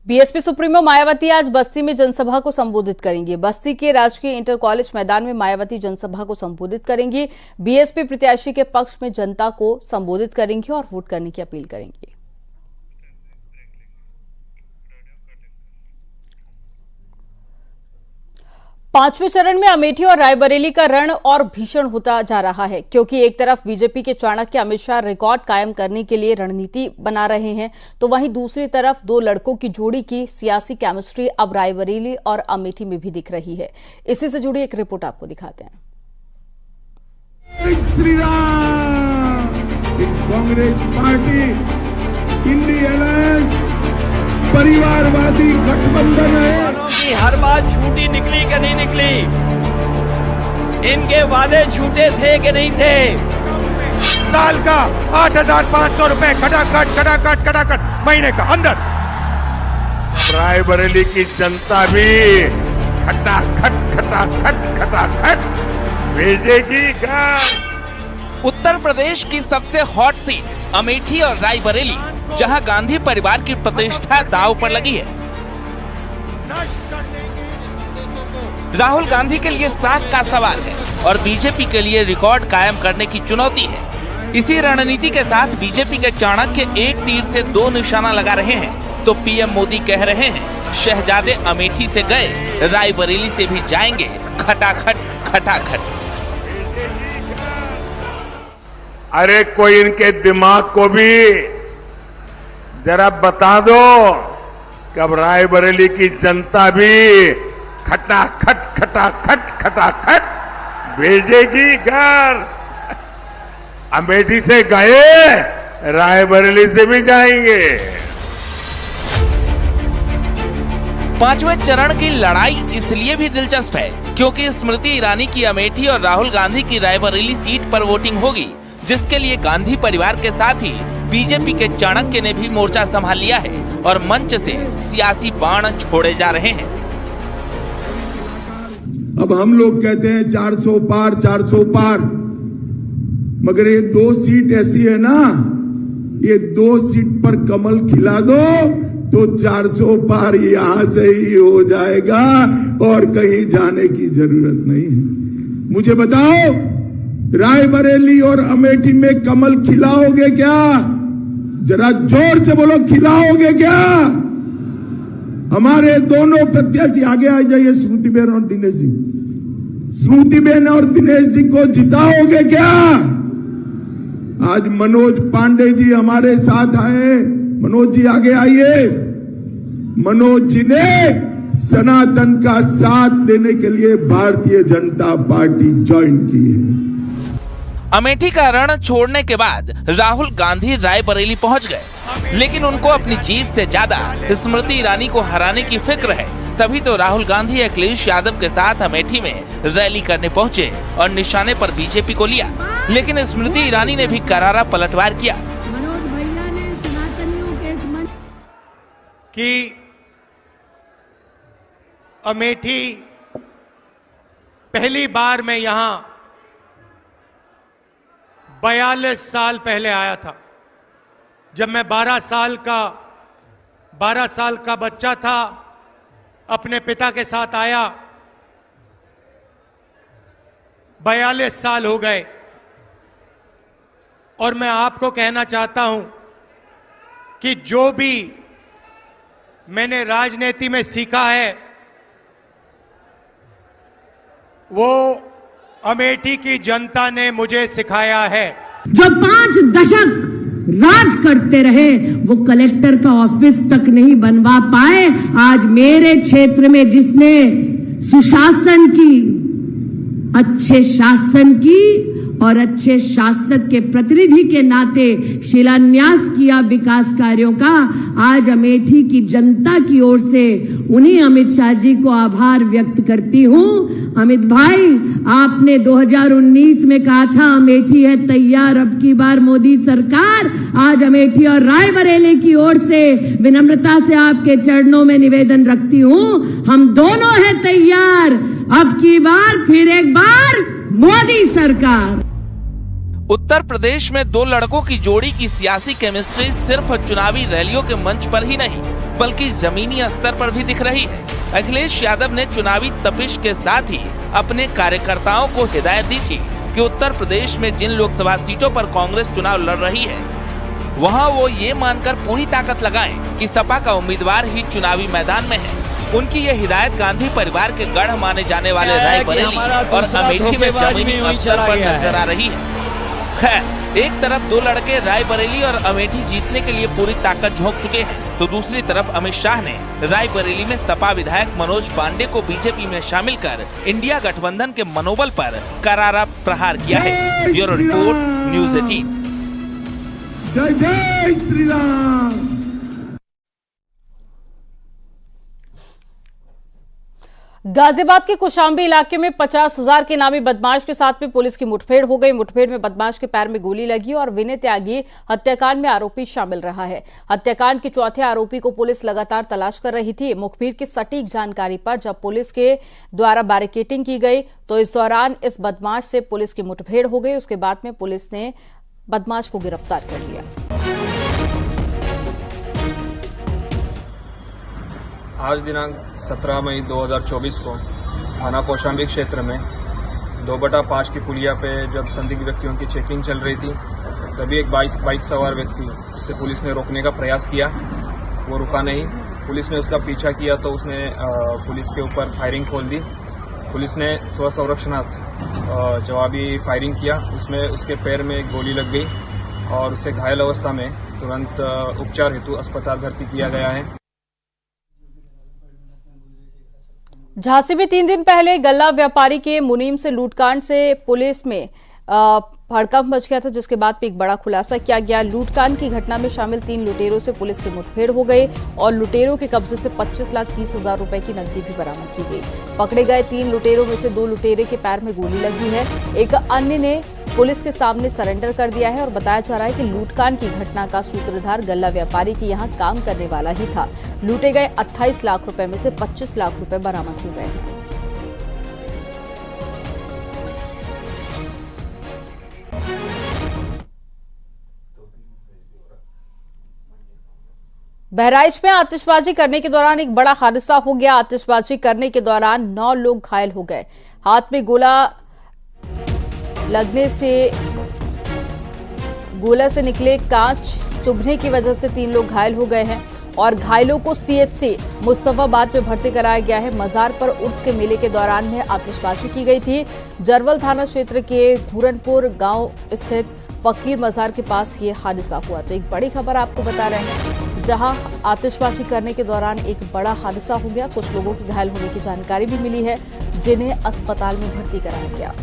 BSP supremo Mayawati आज बस्ती में जनसभा को संबोधित करेंगी। बस्ती के राजकीय इंटर कॉलेज मैदान में मायावती जनसभा को संबोधित करेंगी। बीएसपी प्रत्याशी के पक्ष में जनता को संबोधित करेंगी और वोट करने की अपील करेंगी। पांचवें चरण में अमेठी और रायबरेली का रण और भीषण होता जा रहा है, क्योंकि एक तरफ बीजेपी के चाणक्य अमित शाह रिकॉर्ड कायम करने के लिए रणनीति बना रहे हैं, तो वहीं दूसरी तरफ दो लड़कों की जोड़ी की सियासी केमिस्ट्री अब रायबरेली और अमेठी में भी दिख रही है। इसी से जुड़ी एक रिपोर्ट आपको दिखाते हैं। श्री राम, कांग्रेस पार्टी इंडिया परिवारवादी गठबंधन है कि हर बात झूठी निकली कि नहीं निकली, इनके वादे झूठे थे कि नहीं थे। साल का 8,500 रुपए खटाखट महीने का अंदर। रायबरेली की जनता भी खटाखट भेजेगी घर। उत्तर प्रदेश की सबसे हॉट सीट अमेठी और रायबरेली, जहां गांधी परिवार की प्रतिष्ठा दांव पर लगी है। राहुल गांधी के लिए साख का सवाल है और बीजेपी के लिए रिकॉर्ड कायम करने की चुनौती है। इसी रणनीति के साथ बीजेपी के चाणक्य एक तीर से दो निशाना लगा रहे हैं। तो पीएम मोदी कह रहे हैं, शहजादे अमेठी से गए, रायबरेली से भी जाएंगे, खटाखट। अरे कोई इनके दिमाग को भी जरा बता दो कि अब रायबरेली की जनता भी खटाखट भेजेगी घर। अमेठी से गए, रायबरेली से भी जाएंगे। पांचवें चरण की लड़ाई इसलिए भी दिलचस्प है क्योंकि स्मृति ईरानी की अमेठी और राहुल गांधी की रायबरेली सीट पर वोटिंग होगी, जिसके लिए गांधी परिवार के साथ ही बीजेपी के चाणक्य ने भी मोर्चा संभाल लिया है और मंच से सियासी बाण छोड़े जा रहे हैं। अब हम लोग कहते हैं 400 पार, मगर ये 2 सीट ऐसी है ना, ये 2 सीट पर कमल खिला दो तो 400 पार यहां से ही हो जाएगा और कहीं जाने की जरूरत नहीं है। मुझे बताओ, रायबरेली और अमेठी में कमल खिलाओगे क्या? जरा जोर से बोलो, खिलाओगे क्या? हमारे दोनों प्रत्याशी आगे आ जाइए, श्रुतिबेन और दिनेश जी। श्रुतिबेन और दिनेश जी को जिताओगे क्या? आज मनोज पांडे जी हमारे साथ आए। मनोज जी आगे आइए। मनोज जी ने सनातन का साथ देने के लिए भारतीय जनता पार्टी ज्वाइन की है। अमेठी का रण छोड़ने के बाद राहुल गांधी रायबरेली पहुंच गए, लेकिन उनको अपनी जीत से ज्यादा स्मृति ईरानी को हराने की फिक्र है। तभी तो राहुल गांधी अखिलेश यादव के साथ अमेठी में रैली करने पहुंचे और निशाने पर बीजेपी को लिया, लेकिन स्मृति ईरानी ने भी करारा पलटवार किया। मनोज भैया ने सनातनियों के कि अमेठी पहली बार मैं यहां 42 साल पहले आया था, जब मैं 12 साल का बच्चा था। अपने पिता के साथ आया, 42 साल हो गए। और मैं आपको कहना चाहता हूं कि जो भी मैंने राजनीति में सीखा है, वो अमेठी की जनता ने मुझे सिखाया है। जो 5 दशक राज करते रहे, वो कलेक्टर का ऑफिस तक नहीं बनवा पाए। आज मेरे क्षेत्र में जिसने सुशासन की, अच्छे शासन की और अच्छे शासक के प्रतिनिधि के नाते शिलान्यास किया विकास कार्यों का, आज अमेठी की जनता की ओर से उन्हीं अमित शाह जी को आभार व्यक्त करती हूं। अमित भाई, आपने 2019 में कहा था अमेठी है तैयार, अब की बार मोदी सरकार। आज अमेठी और रायबरेली की ओर से विनम्रता से आपके चरणों में निवेदन रखती हूं, हम दोनों हैं तैयार। अब की बार फिर एक बार मोदी सरकार। उत्तर प्रदेश में दो लड़कों की जोड़ी की सियासी केमिस्ट्री सिर्फ चुनावी रैलियों के मंच पर ही नहीं बल्कि जमीनी स्तर पर भी दिख रही है। अखिलेश यादव ने चुनावी तपिश के साथ ही अपने कार्यकर्ताओं को हिदायत दी थी कि उत्तर प्रदेश में जिन लोकसभा सीटों पर कांग्रेस चुनाव लड़ रही है, वहां वो ये मानकर पूरी ताकत लगाएं कि सपा का उम्मीदवार ही चुनावी मैदान में है। उनकी ये हिदायत गांधी परिवार के गढ़ माने जाने वाले रायबरेली और अमेठी में जमीनी स्तर पर नजर आ रही है। खैर, एक तरफ दो लड़के रायबरेली और अमेठी जीतने के लिए पूरी ताकत झोंक चुके हैं, तो दूसरी तरफ अमित शाह ने रायबरेली में सपा विधायक मनोज पांडे को बीजेपी में शामिल कर इंडिया गठबंधन के मनोबल पर करारा प्रहार किया है। Bureau report, news 18। जय जय श्री राम। गाजियाबाद के कौशाम्बी इलाके में 50,000 के नामी बदमाश के साथ में पुलिस की मुठभेड़ हो गई। मुठभेड़ में बदमाश के पैर में गोली लगी और विनय त्यागी हत्याकांड में आरोपी शामिल रहा है। हत्याकांड के चौथे आरोपी को पुलिस लगातार तलाश कर रही थी। मुखबिर की सटीक जानकारी पर जब पुलिस के द्वारा बैरिकेडिंग की गई तो इस दौरान इस बदमाश से पुलिस की मुठभेड़ हो गई। उसके बाद में पुलिस ने बदमाश को गिरफ्तार कर लिया। आज दिनांक 17 मई 2024 को थाना कौशाम्बी क्षेत्र में 2/5 की पुलिया पे जब संदिग्ध व्यक्तियों की चेकिंग चल रही थी, तभी एक बाइक सवार व्यक्ति, उसे पुलिस ने रोकने का प्रयास किया। वो रुका नहीं। पुलिस ने उसका पीछा किया तो उसने पुलिस के ऊपर फायरिंग खोल दी। पुलिस ने स्वसंरक्षणार्थ जवाबी फायरिंग किया। उसमें उसके पैर में एक गोली लग गई और उसे घायल अवस्था में तुरंत उपचार हेतु अस्पताल भर्ती किया गया है। झांसी में 3 दिन पहले गल्ला व्यापारी के मुनीम से लूटकांड से पुलिस में हड़कंप मच गया था, जिसके बाद में एक बड़ा खुलासा किया गया। लूटकांड की घटना में शामिल 3 लुटेरों से पुलिस की मुठभेड़ हो गई और लुटेरों के कब्जे से 25,20,000 रुपए की नकदी भी बरामद की गई। पकड़े गए 3 लुटेरों में से 2 लुटेरे के पैर में गोली लगी है। एक अन्य ने पुलिस के सामने सरेंडर कर दिया है और बताया जा रहा है कि लूटकांड की घटना का सूत्रधार गल्ला व्यापारी के यहां काम करने वाला ही था। लूटे गए 28 लाख रुपए में से 25 लाख रुपए बरामद हो गए हैं। बहराइच में आतिशबाजी करने के दौरान एक बड़ा हादसा हो गया। आतिशबाजी करने के दौरान 9 लोग घायल हो गए। हाथ में गोला लगने से गोला से निकले कांच चुभने की वजह से 3 लोग घायल हो गए हैं और घायलों को सीएचसी मुस्तफाबाद में भर्ती कराया गया है। मजार पर उर्स के मेले के दौरान में आतिशबाजी की गई थी। जरवल थाना क्षेत्र के घूरनपुर गांव स्थित फकीर मजार के पास ये हादसा हुआ। तो एक बड़ी खबर आपको बता रहे हैं, जहां आतिशबाजी करने के दौरान एक बड़ा हादसा हो गया। कुछ लोगों के घायल होने की जानकारी भी मिली है, जिन्हें अस्पताल में भर्ती कराया गया।